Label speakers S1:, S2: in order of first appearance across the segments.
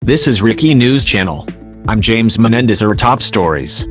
S1: This is Rickie News Channel. I'm James Menendez. Our top stories.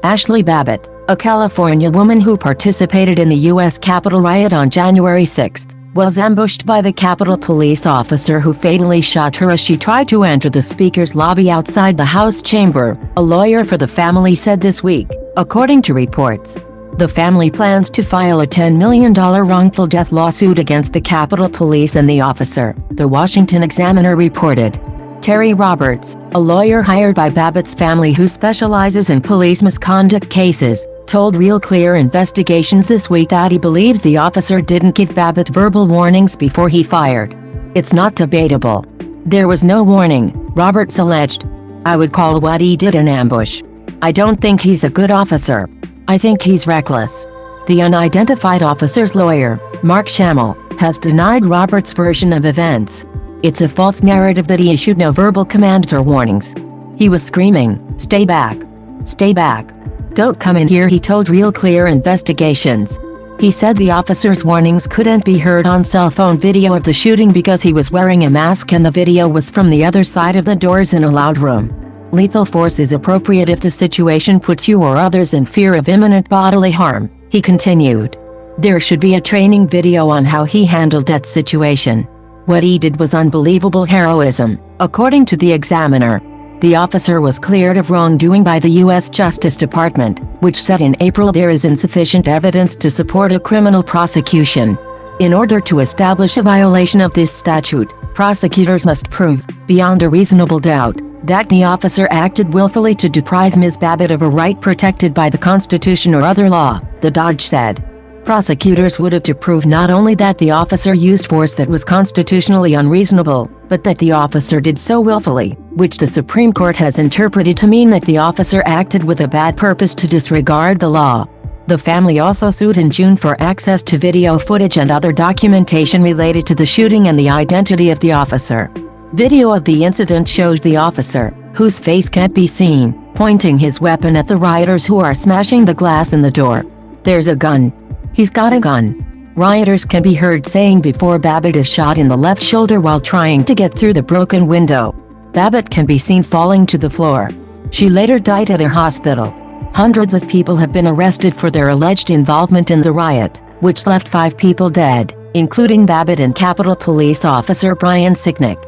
S2: Ashli Babbitt, a California woman who participated in the U.S. Capitol riot on January 6, was ambushed by the Capitol police officer who fatally shot her as she tried to enter the Speaker's lobby outside the House chamber, a lawyer for the family said this week, according to reports. The family plans to file a $10 million wrongful death lawsuit against the Capitol Police and the officer, the Washington Examiner reported. Terry Roberts, a lawyer hired by Babbitt's family who specializes in police misconduct cases, told Real Clear Investigations this week that he believes the officer didn't give Babbitt verbal warnings before he fired. It's not debatable. There was no warning, Roberts alleged. I would call what he did an ambush. I don't think he's a good officer. I think he's reckless. The unidentified officer's lawyer, Mark Schammel, has denied Roberts' version of events. It's a false narrative that he issued no verbal commands or warnings. He was screaming, "Stay back! Stay back! Don't come in here," he told Real Clear Investigations. He said the officer's warnings couldn't be heard on cell phone video of the shooting because he was wearing a mask and the video was from the other side of the doors in a loud room. Lethal force is appropriate if the situation puts you or others in fear of imminent bodily harm, he continued. There should be a training video on how he handled that situation. What he did was unbelievable heroism, according to the Examiner. The officer was cleared of wrongdoing by the U.S. Justice Department, which said in April there is insufficient evidence to support a criminal prosecution. In order to establish a violation of this statute, prosecutors must prove, beyond a reasonable doubt, that the officer acted willfully to deprive Ms. Babbitt of a right protected by the Constitution or other law, the Dodge said. Prosecutors would have to prove not only that the officer used force that was constitutionally unreasonable, but that the officer did so willfully, which the Supreme Court has interpreted to mean that the officer acted with a bad purpose to disregard the law. The family also sued in June for access to video footage and other documentation related to the shooting and the identity of the officer. Video of the incident shows the officer, whose face can't be seen, pointing his weapon at the rioters who are smashing the glass in the door. "There's a gun. He's got a gun," rioters can be heard saying before Babbitt is shot in the left shoulder while trying to get through the broken window. Babbitt can be seen falling to the floor. She later died at a hospital. Hundreds of people have been arrested for their alleged involvement in the riot, which left 5 people dead, including Babbitt and Capitol Police Officer Brian Sicknick.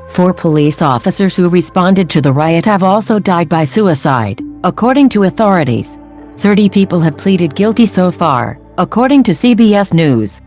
S2: 4 police officers who responded to the riot have also died by suicide, according to authorities. 30 people have pleaded guilty so far, according to CBS News.